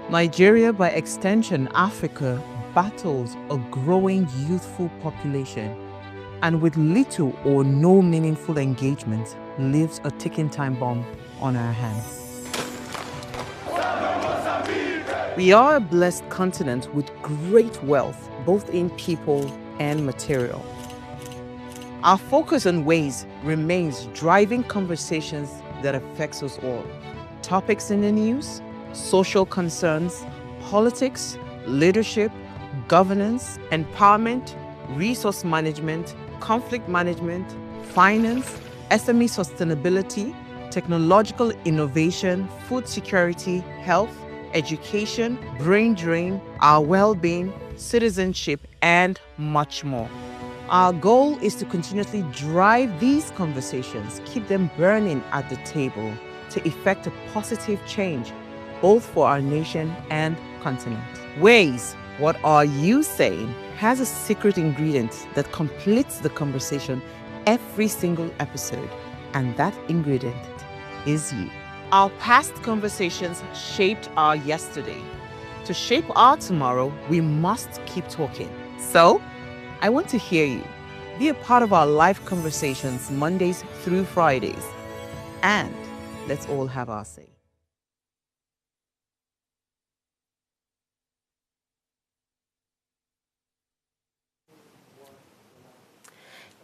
Nigeria, by extension Africa, battles a growing youthful population and with little or no meaningful engagement leaves a ticking time bomb on our hands. We are a blessed continent with great wealth, both in people and material. Our focus on ways remains driving conversations that affects us all. Topics in the news, social concerns, politics, leadership, governance, empowerment, resource management, conflict management, finance, SME sustainability, technological innovation, food security, health, education, brain drain, our well-being, citizenship, and much more. Our goal is to continuously drive these conversations, keep them burning at the table to effect a positive change, both for our nation and continent. Ways, what are you saying, has a secret ingredient that completes the conversation every single episode, and that ingredient is you. Our past conversations shaped our yesterday. To shape our tomorrow, we must keep talking. So, I want to hear you. Be a part of our live conversations Mondays through Fridays. And let's all have our say.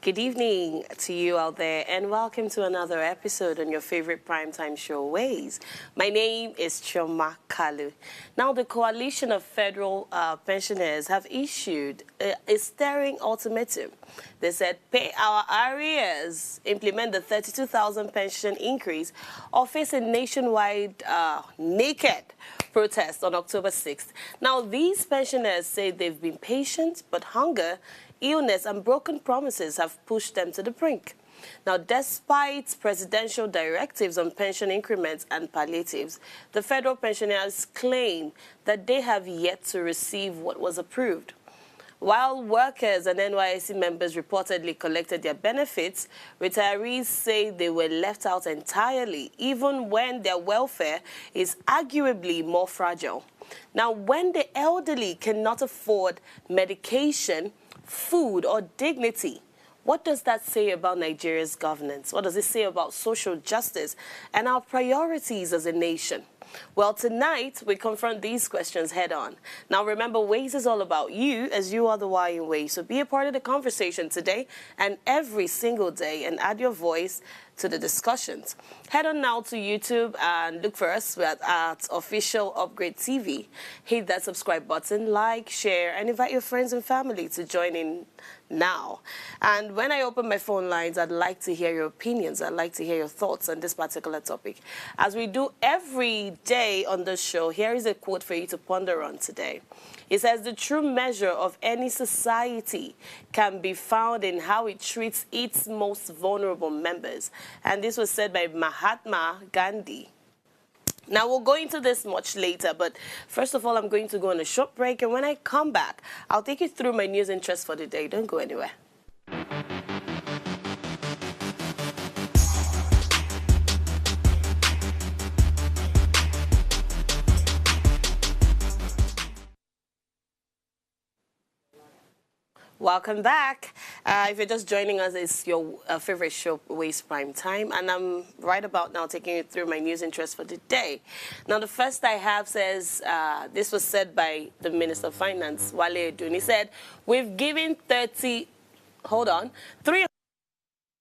Good evening to you out there, and welcome to another episode on your favorite primetime show, Ways. My name is Choma Kalu. Now, the Coalition of Federal Pensioners have issued a staring ultimatum. They said, pay our arrears, implement the 32,000 pension increase, or face a nationwide naked protest on October 6th. Now, these pensioners say they've been patient, but hunger, illness and broken promises have pushed them to the brink. Now, despite presidential directives on pension increments and palliatives, the federal pensioners claim that they have yet to receive what was approved. While workers and NYSC members reportedly collected their benefits, retirees say they were left out entirely, even when their welfare is arguably more fragile. Now, when the elderly cannot afford medication, food, or dignity, what does that say about Nigeria's governance? What does it say about social justice and our priorities as a nation? Well, tonight, we confront these questions head on. Now, remember, Ways is all about you, as you are the why in Ways. So be a part of the conversation today and every single day and add your voice to the discussions. Head on now to YouTube and look for us at Official Upgrade TV. Hit that subscribe button, like, share, and invite your friends and family to join in now. And when I open my phone lines, I'd like to hear your opinions. I'd like to hear your thoughts on this particular topic. As we do every day on the show, here is a quote for you to ponder on today. It says, the true measure of any society can be found in how it treats its most vulnerable members. And this was said by Mahatma Gandhi. Now, we'll go into this much later, but first of all, I'm going to go on a short break, and when I come back, I'll take you through my news interests for the day. Don't go anywhere. Welcome back. If you're just joining us, it's your favorite show, Ways Prime Time, and I'm right about now taking you through my news interests for the day. Now, the first I have says, this was said by the Minister of Finance, Wale Edun. He said, we've given 3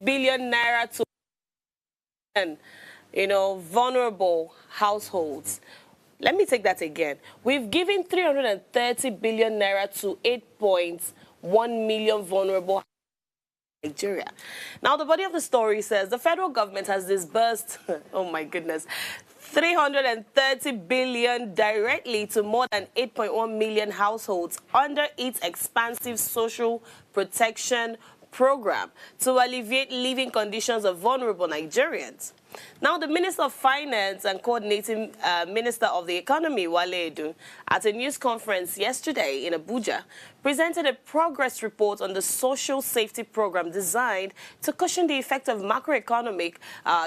billion naira to vulnerable households. Let me take that again. We've given 330 billion naira to 8.1 million vulnerable Nigeria. Now, the body of the story says the federal government has disbursed, oh my goodness, 330 billion directly to more than 8.1 million households under its expansive social protection program to alleviate living conditions of vulnerable Nigerians. Now, the Minister of Finance and Coordinating Minister of the Economy, Wale Edun, at a news conference yesterday in Abuja, presented a progress report on the social safety program designed to cushion the effect of macroeconomic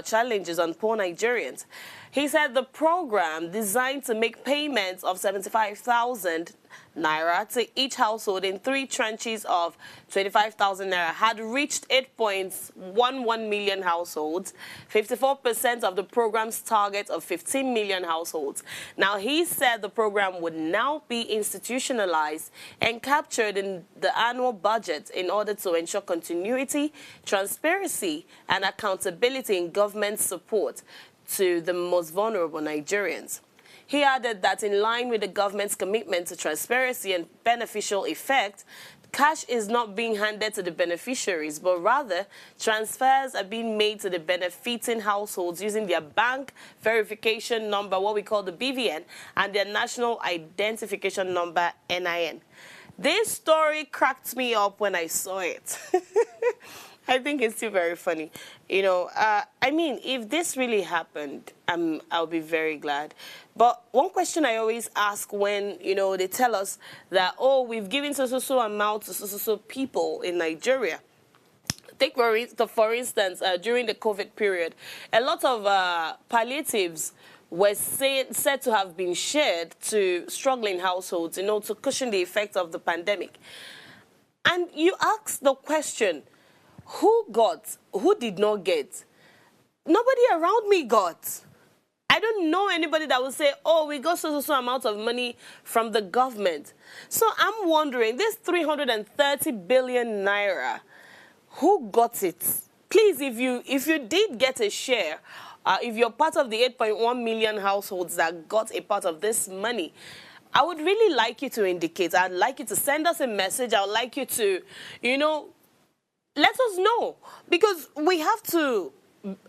challenges on poor Nigerians. He said the program, designed to make payments of 75,000 naira to each household in 3 tranches of 25,000 naira, had reached 8.11 million households, 54% of the program's target of 15 million households. Now, he said the program would now be institutionalized and captured in the annual budget in order to ensure continuity, transparency, and accountability in government support to the most vulnerable Nigerians. He added that in line with the government's commitment to transparency and beneficial effect, cash is not being handed to the beneficiaries, but rather transfers are being made to the benefiting households using their bank verification number, what we call the BVN, and their national identification number, NIN. This story cracked me up when I saw it. I think it's still very funny. You know, I mean, if this really happened, I'll be very glad. But one question I always ask when, you know, they tell us that, oh, we've given so amount to so people in Nigeria. Take, for instance, during the COVID period, a lot of palliatives were said to have been shared to struggling households, you know, to cushion the effects of the pandemic. And you ask the question, who got? Who did not get? Nobody around me got. I don't know anybody that will say, oh, we got so amount of money from the government. So I'm wondering, this 330 billion naira, who got it? Please, if you did get a share, if you're part of the 8.1 million households that got a part of this money, I would really like you to indicate. I'd like you to send us a message. I would like you to, you know, let us know, because we have to,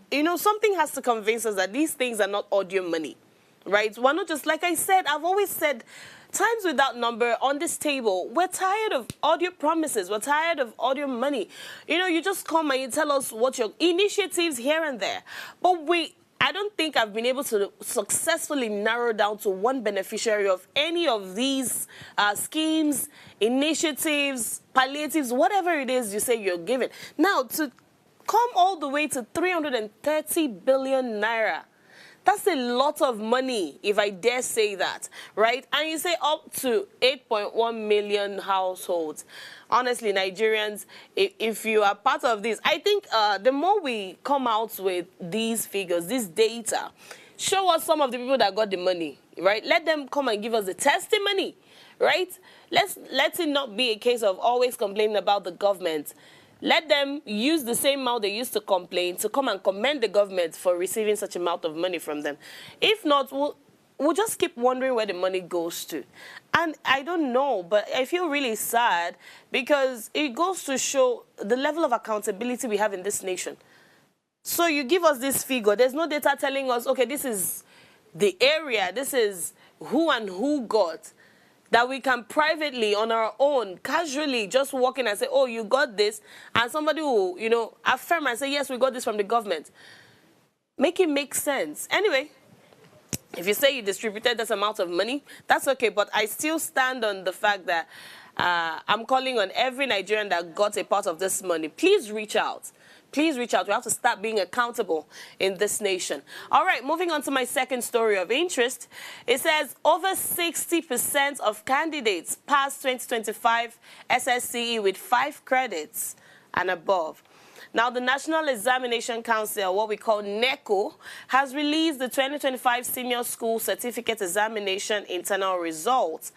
you know, something has to convince us that these things are not audio money, right? We're not just, like I said, I've always said, times without number on this table, we're tired of audio promises. We're tired of audio money. You know, you just come and you tell us what your initiatives here and there. But I don't think I've been able to successfully narrow down to one beneficiary of any of these schemes, initiatives, palliatives, whatever it is you say you're giving. Now, to come all the way to 330 billion naira, that's a lot of money, if I dare say that, right? And you say up to 8.1 million households. Honestly, Nigerians, if you are part of this, I think the more we come out with these figures, this data, show us some of the people that got the money, right? Let them come and give us the testimony, right? Let it not be a case of always complaining about the government. Let them use the same mouth they used to complain to come and commend the government for receiving such amount of money from them. If not, we'll just keep wondering where the money goes to. And I don't know, but I feel really sad because it goes to show the level of accountability we have in this nation. So you give us this figure. There's no data telling us, okay, this is the area, this is who and who got, that we can privately, on our own, casually just walk in and say, oh, you got this, and somebody will, you know, affirm and say, yes, we got this from the government. Make it make sense. Anyway, if you say you distributed this amount of money, that's okay, but I still stand on the fact that I'm calling on every Nigerian that got a part of this money. Please reach out. Please reach out. We have to start being accountable in this nation. All right, moving on to my second story of interest. It says over 60% of candidates passed 2025 SSCE with 5 credits and above. Now, the National Examination Council, what we call NECO, has released the 2025 Senior School Certificate Examination internal results,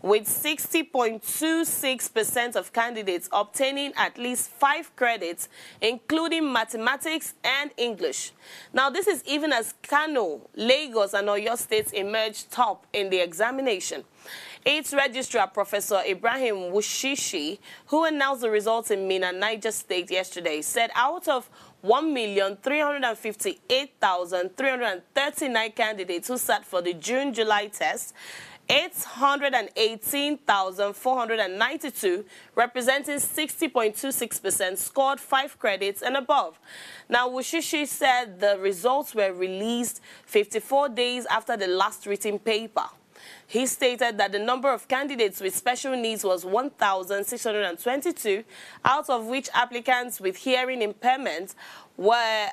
with 60.26% of candidates obtaining at least 5 credits, including mathematics and English. Now, this is even as Kano, Lagos, and Oyo states emerged top in the examination. Its registrar, Professor Ibrahim Wushishi, who announced the results in Minna, Niger State yesterday, said out of 1,358,339 candidates who sat for the June-July test, 818,492, representing 60.26%, scored 5 credits and above. Now, Wushishi said the results were released 54 days after the last written paper. He stated that the number of candidates with special needs was 1,622, out of which applicants with hearing impairment were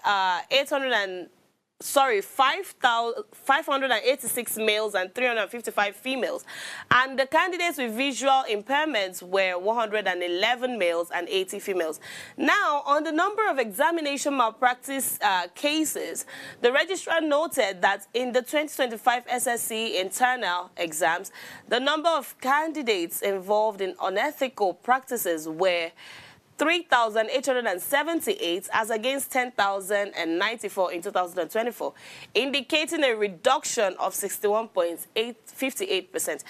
586 males and 355 females. And the candidates with visual impairments were 111 males and 80 females. Now, on the number of examination malpractice cases, the registrar noted that in the 2025 SSC internal exams, the number of candidates involved in unethical practices were 3,878 as against 10,094 in 2024, indicating a reduction of 61.58%.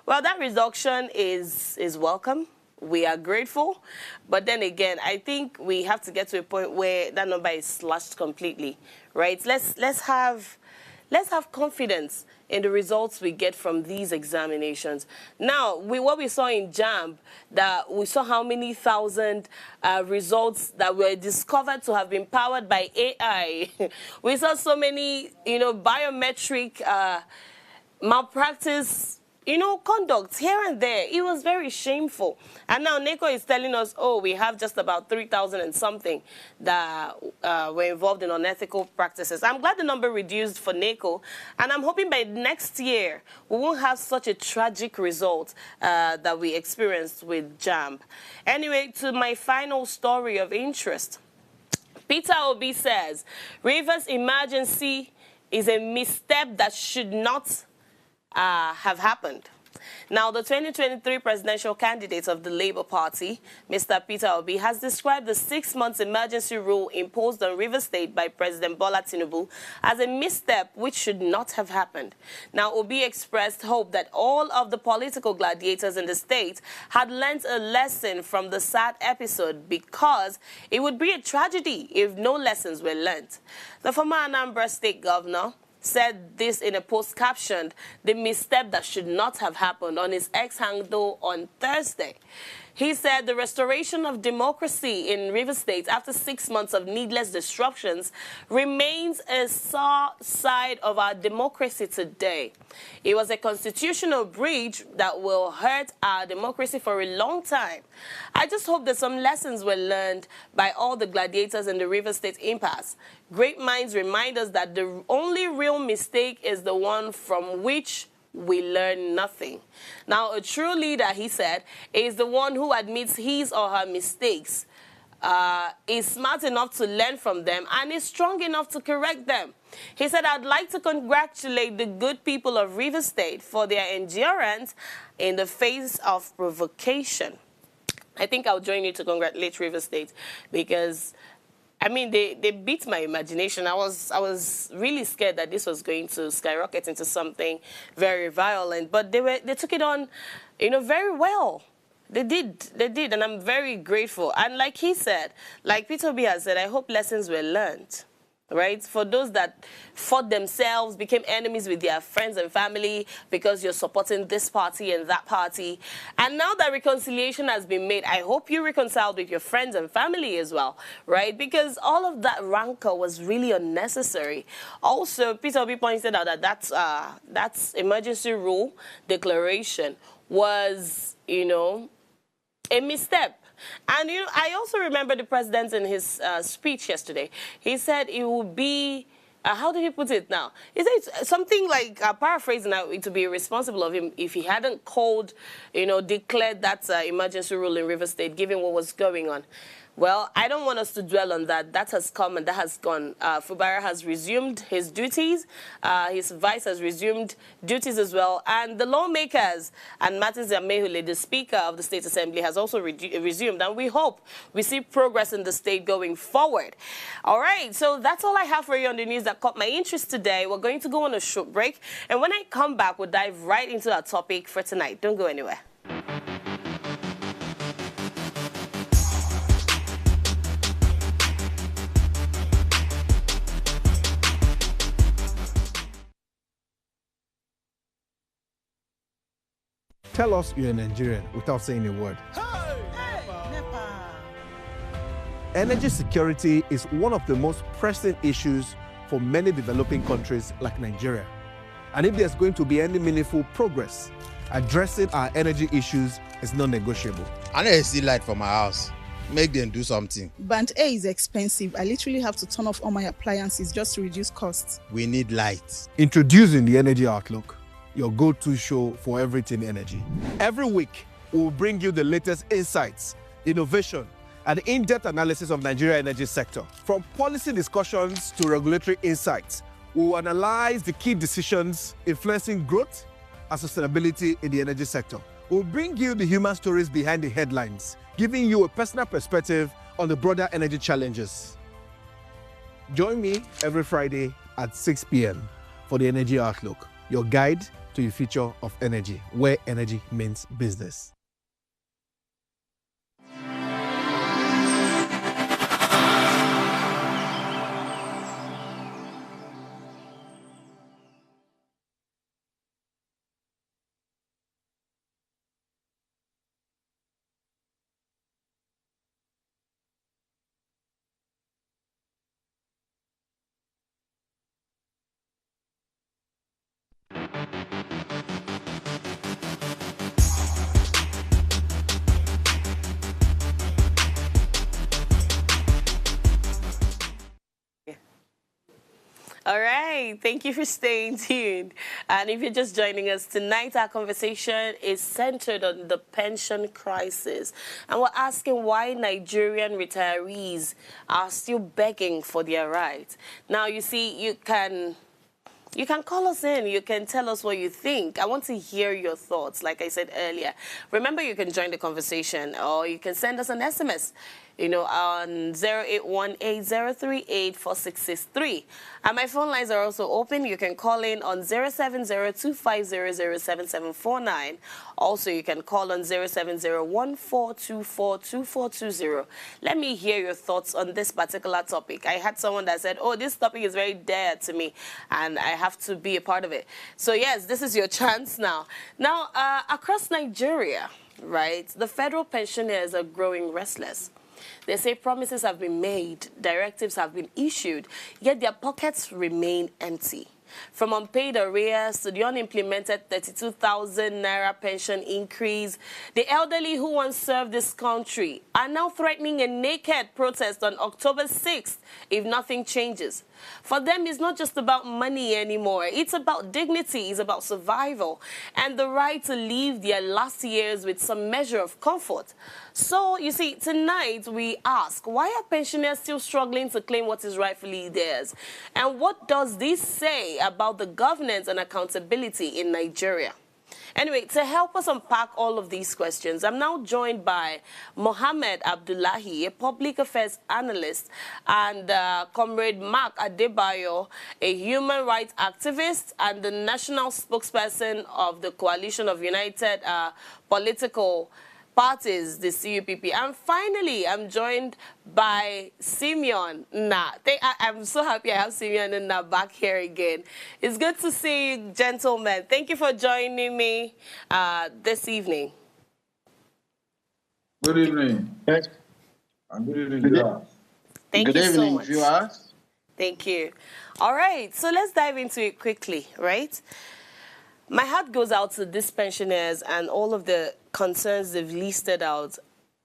Well, that reduction is welcome. We are grateful. But then again, I think we have to get to a point where that number is slashed completely, right? Let's have confidence in the results we get from these examinations. Now, what we saw in JAMB, that we saw how many thousand results that were discovered to have been powered by AI. We saw so many, biometric malpractice, conduct here and there. It was very shameful. And now NACO is telling us, oh, we have just about 3,000 and something that were involved in unethical practices. I'm glad the number reduced for NACO, and I'm hoping by next year we won't have such a tragic result that we experienced with JAMB. Anyway, to my final story of interest. Peter Obi says, Rivers emergency is a misstep that should not have happened. Now, the 2023 presidential candidate of the Labour Party, Mr. Peter Obi, has described the 6-month emergency rule imposed on Rivers State by President Bola Tinubu as a misstep which should not have happened. Now, Obi expressed hope that all of the political gladiators in the state had learnt a lesson from the sad episode, because it would be a tragedy if no lessons were learnt. The former Anambra State governor said this in a post captioned "the misstep that should not have happened" on his X handle on Thursday. He said the restoration of democracy in Rivers State after 6 months of needless disruptions remains a sore side of our democracy today. It was a constitutional breach that will hurt our democracy for a long time. I just hope that some lessons were learned by all the gladiators in the Rivers State impasse. Great minds remind us that the only real mistake is the one from which we learn nothing. Now, a true leader, he said, is the one who admits his or her mistakes, is smart enough to learn from them, and is strong enough to correct them. He said, I'd like to congratulate the good people of Rivers State for their endurance in the face of provocation. I think I'll join you to congratulate Rivers State, because I mean, they beat my imagination. I was really scared that this was going to skyrocket into something very violent, but they took it on, very well. They did, and I'm very grateful. And like he said, like Peter Obi has said, I hope lessons were learned. Right? For those that fought themselves, became enemies with their friends and family because you're supporting this party and that party. And now that reconciliation has been made, I hope you reconciled with your friends and family as well, right? Because all of that rancor was really unnecessary. Also, Peter Obi pointed out that that's emergency rule declaration was, a misstep. And, I also remember the president in his speech yesterday. He said it would be, how did he put it now? He said something like, paraphrasing now, it would be irresponsible of him if he hadn't called, declared that emergency rule in Rivers State, given what was going on. Well, I don't want us to dwell on that. That has come and that has gone. Fubara has resumed his duties. His vice has resumed duties as well. And the lawmakers and Martin Zamehule, the Speaker of the State Assembly, has also resumed. And we hope we see progress in the state going forward. All right, so that's all I have for you on the news that caught my interest today. We're going to go on a short break. And when I come back, we'll dive right into our topic for tonight. Don't go anywhere. Tell us you're a Nigerian without saying a word. Energy security is one of the most pressing issues for many developing countries like Nigeria. And if there's going to be any meaningful progress, addressing our energy issues is non-negotiable. I need to see light for my house. Make them do something. Band A is expensive. I literally have to turn off all my appliances just to reduce costs. We need light. Introducing the Energy Outlook, your go-to show for everything energy. Every week, we'll bring you the latest insights, innovation, and in-depth analysis of Nigeria's energy sector. From policy discussions to regulatory insights, we will analyze the key decisions influencing growth and sustainability in the energy sector. We'll bring you the human stories behind the headlines, giving you a personal perspective on the broader energy challenges. Join me every Friday at 6 p.m. for the Energy Outlook, your guide to the future of energy, where energy means business. All right, thank you for staying tuned. And if you're just joining us tonight, our conversation is centered on the pension crisis. And we're asking why Nigerian retirees are still begging for their rights. Now, you see, you can call us in. You can tell us what you think. I want to hear your thoughts, like I said earlier. Remember, you can join the conversation or you can send us an SMS, on 0818-038-4663. And my phone lines are also open. You can call in on 070-2500-7749. Also, you can call on 070-1424-2420. Let me hear your thoughts on this particular topic. I had someone that said, oh, this topic is very dear to me, and I have to be a part of it. So, yes, this is your chance now. Now, across Nigeria, right, the federal pensioners are growing restless. They say promises have been made, directives have been issued, yet their pockets remain empty. From unpaid arrears to the unimplemented 32,000 naira pension increase, the elderly who once served this country are now threatening a naked protest on October 6th if nothing changes. For them, it's not just about money anymore. It's about dignity, it's about survival, and the right to live their last years with some measure of comfort. So, you see, tonight we ask, why are pensioners still struggling to claim what is rightfully theirs? And what does this say about the governance and accountability in Nigeria? Anyway, to help us unpack all of these questions, I'm now joined by Mohammed Abdullahi, a public affairs analyst, and Comrade Mark Adebayo, a human rights activist and the national spokesperson of the Coalition of United Political Parties, the CUPP. And finally, I'm joined by Simeon Na. I'm so happy I have Simeon and Na back here again. It's good to see you, gentlemen. Thank you for joining me this evening. Good evening. Yes. And good evening, viewers. Thank Good you so evening, much. viewers. Thank you. All right, so let's dive into it quickly, right? My heart goes out to these pensioners and all of the concerns they've listed out.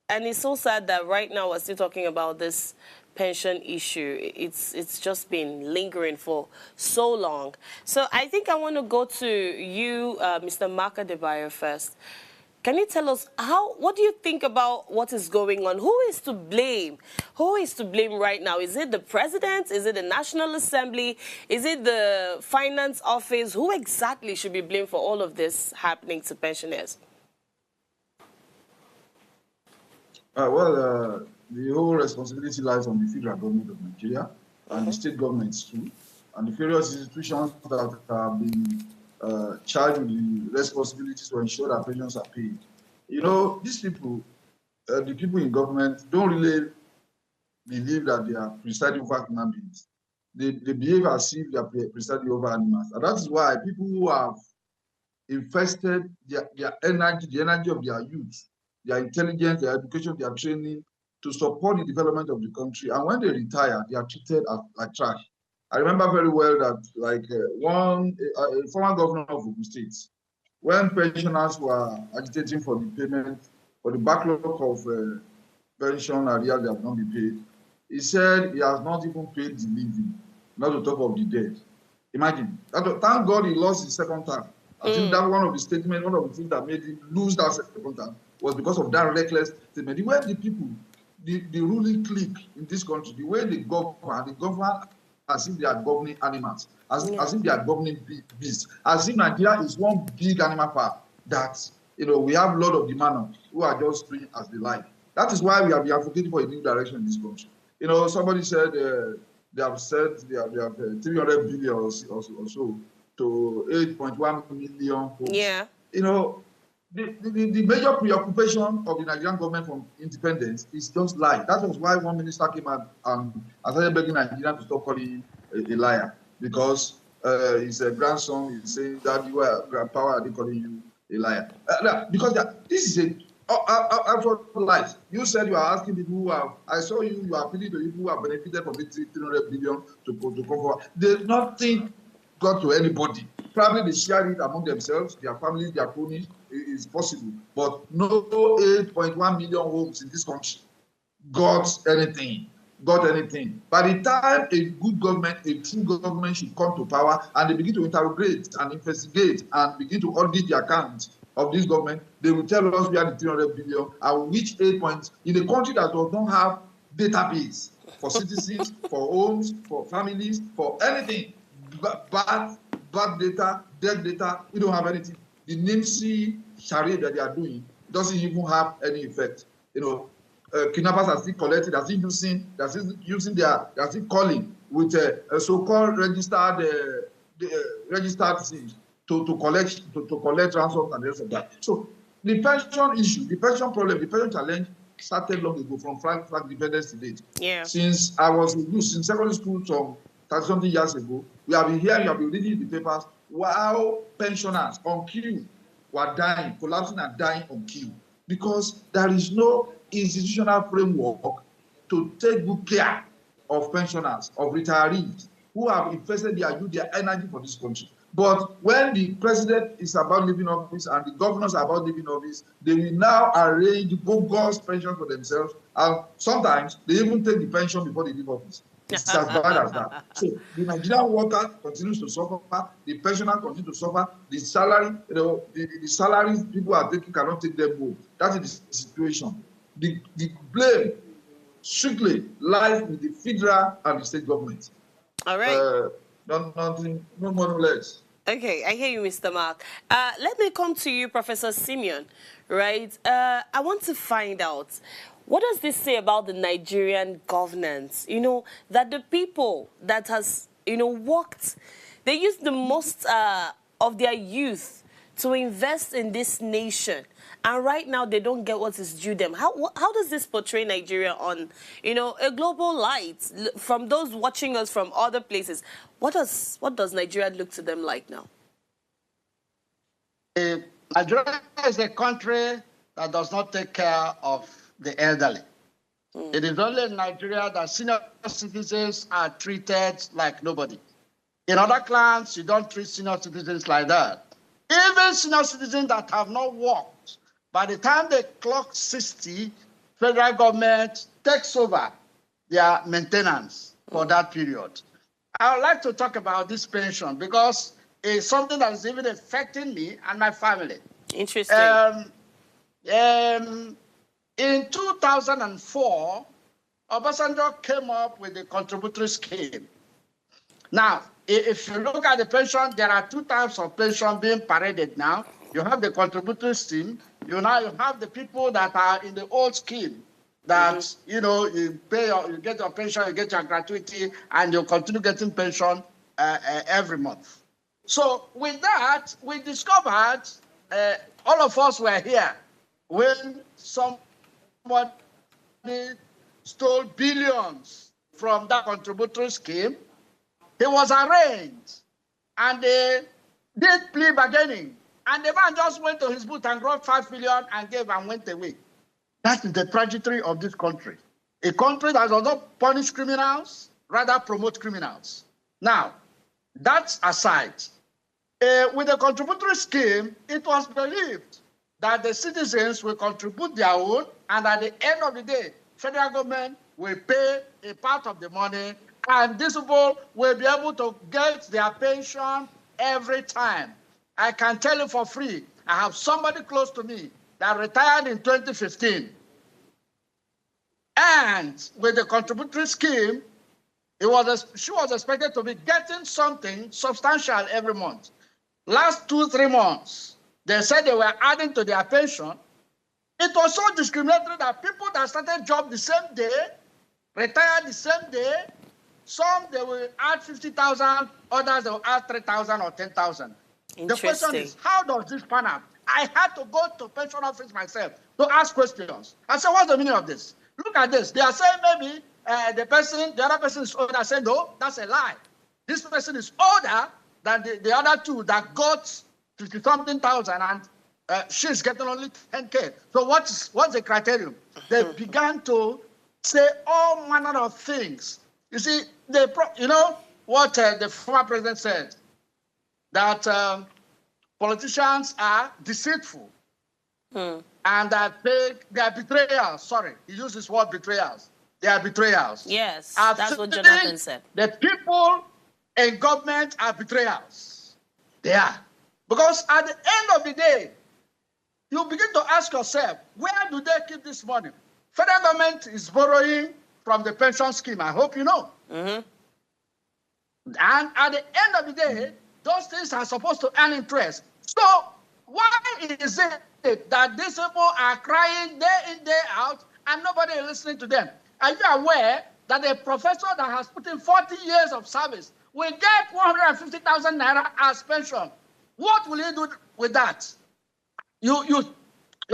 And it's so sad that right now we're still talking about this pension issue. It's just been lingering for so long. So I think I want to go to you, Mr. Mark Adebayo, first. Can you tell us what do you think about what is going on? Who is to blame? Who is to blame right now? Is it the president? Is it the National Assembly? Is it the Finance Office? Who exactly should be blamed for all of this happening to pensioners? The whole responsibility lies on the federal government of Nigeria and the state governments too, and the various institutions that have been charged with the responsibilities to ensure that pensions are paid. You know, these people, the people in government, don't really believe that they are presiding over human beings. They behave as if they are presiding over animals. And that is why people who have invested their energy, the energy of their youth, their intelligence, their education, their training to support the development of the country. And when they retire, they are treated as like trash. I remember very well that a former governor of Ogun State, when pensioners were agitating for the payment, for the backlog of pension arrears that have not been paid, he said he has not even paid the living, not to talk of the dead. Imagine. Thank God he lost his second term. I think that one of the statements, one of the things that made him lose that second term was because of that reckless statement. The way the people, the ruling clique in this country, the way they govern as if they are governing animals, as if they are governing beasts, as if Nigeria is one big animal farm that, we have a lot of the manor who are just doing as they like. That is why we have been advocating for a new direction in this country. Somebody said they have 300 billion or so to 8.1 million homes. Yeah. The major preoccupation of the Nigerian government from independence is just lie. That was why one minister came out and started begging Nigerians to stop calling him a liar, because his grandson is saying that you are grandpa, are they calling you a liar? Because this is actual lies. You said you are asking people who have. I saw you are appealing to people who have benefited from this 300 billion to come forward. There's nothing got to anybody. Probably they share it among themselves, their families, their cronies. It is possible, but no 8.1 million homes in this country got anything. By the time a good government, a true government should come to power and they begin to interrogate and investigate and begin to audit the accounts of this government, they will tell us we are the 300 billion and which 8 points in a country that does not have database for citizens, for homes, for families, for anything. Bad data, dead data, we don't have anything. The NIMSI charade that they are doing doesn't even have any effect. Kidnappers are still collecting, they're still calling with a so-called registered things to collect ransom and the rest of that. So the pension issue, the pension problem, the pension challenge started long ago from flag independence to date. Yeah. Since I was in secondary school some 30-something years ago, we have been hearing, we have been reading the papers, while pensioners on queue were dying, collapsing and dying on queue, because there is no institutional framework to take good care of pensioners, of retirees who have invested their youth, their energy for this country. But when the president is about leaving office and the governors are about leaving office, they will now arrange bogus pensions for themselves, and sometimes they even take the pension before they leave office. It's as bad as that. So the Nigerian worker continues to suffer, the pensioner continues to suffer, the salary, the salaries people are taking cannot take them home. That is the situation. The blame strictly lies with the federal and the state government. All right. Nothing, no more, no less. Okay, I hear you, Mr. Mark. Let me come to you, Professor Simeon, right? I want to find out, what does this say about the Nigerian governance? That the people that has, worked, they use the most of their youth to invest in this nation. And right now, they don't get what is due them. How does this portray Nigeria on, a global light from those watching us from other places? What does Nigeria look to them like now? Nigeria is a country that does not take care of the elderly. It is only in Nigeria that senior citizens are treated like nobody. In other clans, you don't treat senior citizens like that. Even senior citizens that have not worked, by the time they clock 60, federal government takes over their maintenance for that period. I would like to talk about this pension because it's something that is even affecting me and my family. Interesting. In 2004, Obasanjo came up with a contributory scheme. Now, if you look at the pension, there are two types of pension being paraded now. You have the contributory scheme. You have the people that are in the old scheme that, you get your pension, you get your gratuity, and you continue getting pension every month. So with that, we discovered, all of us were here when somebody stole billions from that contributory scheme. He was arraigned, and they did plea bargaining, And the man just went to his booth and got 5 million and gave and went away. That is the trajectory of this country. A country that does not punish criminals, rather promote criminals. Now, that aside, with the contributory scheme, it was believed that the citizens will contribute their own, and at the end of the day, federal government will pay a part of the money, and these people will be able to get their pension every time. I can tell you for free, I have somebody close to me that retired in 2015. And with the contributory scheme, she was expected to be getting something substantial every month. Last 2-3 months, they said they were adding to their pension. It was so discriminatory that people that started job the same day, retired the same day, some they will add 50,000, others they will add 3,000 or 10,000. The question is, how does this pan out? I had to go to pension office myself to ask questions. I said, what's the meaning of this? Look at this. They are saying maybe the other person is older. I said, no, that's a lie. This person is older than the other two that got 50-something thousand, and she's getting only 10K. So what's the criterion? They began to say all manner of things. You see, you know what the former president said, that politicians are deceitful and that they are betrayals. Sorry, he used this word betrayals. They are betrayals. Yes, that's what Jonathan said. The people in government are betrayals. They are. Because at the end of the day, you begin to ask yourself, where do they keep this money? Federal government is borrowing from the pension scheme. I hope you know. And at the end of the day, those things are supposed to earn interest. So why is it that these people are crying day in, day out, and nobody is listening to them? Are you aware that a professor that has put in 40 years of service will get 150,000 naira as pension? What will he do with that? You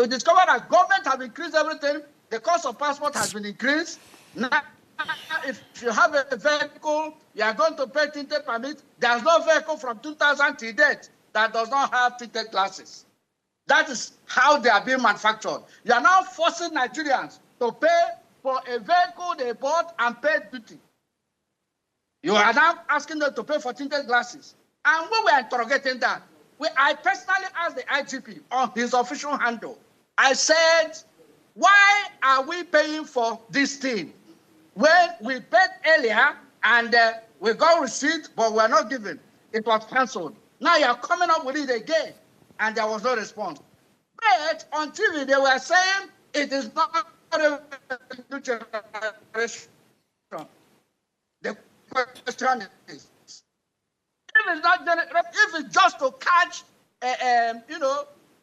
discover that government have increased everything. The cost of passport has been increased. Now, if you have a vehicle, you are going to pay tinted permit. There's no vehicle from 2000 till date that does not have tinted glasses. That is how they are being manufactured. You are now forcing Nigerians to pay for a vehicle they bought and paid duty. You are now asking them to pay for tinted glasses. And we were interrogating that. I personally asked the IGP on his official handle. I said, why are we paying for this thing when we paid earlier and we got receipt, but we're not given? It was cancelled. Now you're coming up with it again, and there was no response. But on TV, they were saying it is not a new generation. The question is, if it's just to catch,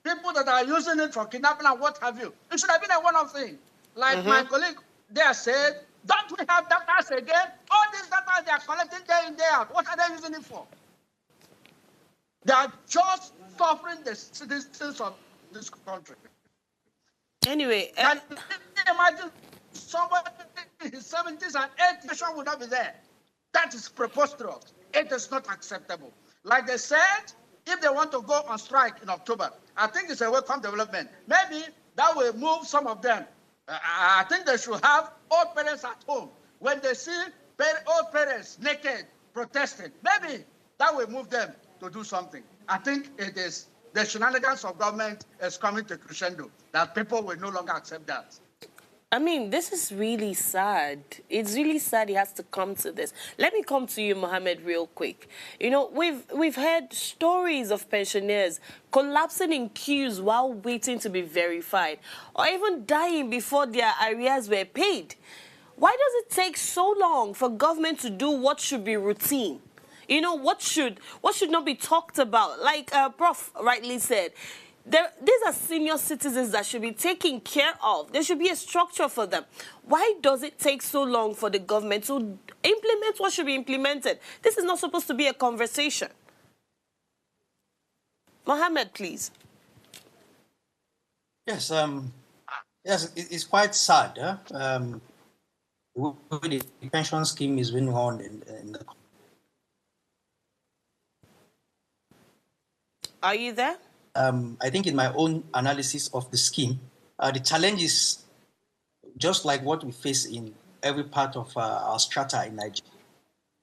people that are using it for kidnapping and what have you, it should have been a one-off thing. Like my colleague there said, don't we have data again? All these data they are collecting day in, day out. What are they using it for? They are just suffering the citizens of this country. Anyway, can you imagine somebody in his 70s and 80s would not be there? That is preposterous. It is not acceptable. Like they said, if they want to go on strike in October, I think it's a welcome development. Maybe that will move some of them. I think they should have old parents at home. When they see old parents naked protesting, maybe that will move them to do something. I think it is the shenanigans of government is coming to crescendo, that people will no longer accept that. I mean, this is really sad. It's really sad it has to come to this. Let me come to you, Mohammed, real quick. You know, we've heard stories of pensioners collapsing in queues while waiting to be verified, or even dying before their arrears were paid. Why does it take so long for government to do what should be routine? You know, what should not be talked about? Like Prof rightly said, these are senior citizens that should be taken care of. There should be a structure for them. Why does it take so long for the government to implement what should be implemented? This is not supposed to be a conversation. Mohammed, please. Yes, yes, it's quite sad. The pension scheme is going on in the... Are you there? I think in my own analysis of the scheme, the challenge is just like what we face in every part of our strata in Nigeria.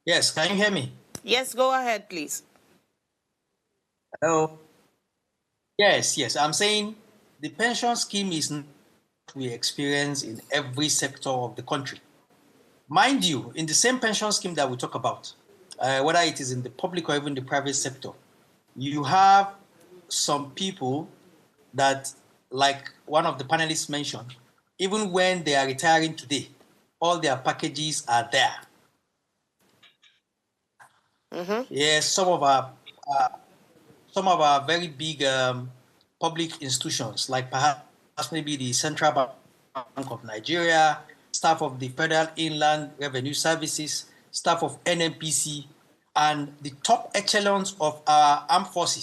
Yes, can you hear me? Yes, go ahead, please. Hello? Yes. I'm saying the pension scheme is not what we experience in every sector of the country. Mind you, in the same pension scheme that we talk about, whether it is in the public or even the private sector, you have some people that, like one of the panelists mentioned, even when they are retiring today, all their packages are there. Yes, some of our very big public institutions, like perhaps maybe the Central Bank of Nigeria, staff of the Federal Inland Revenue Services, staff of NNPC, and the top echelons of our armed forces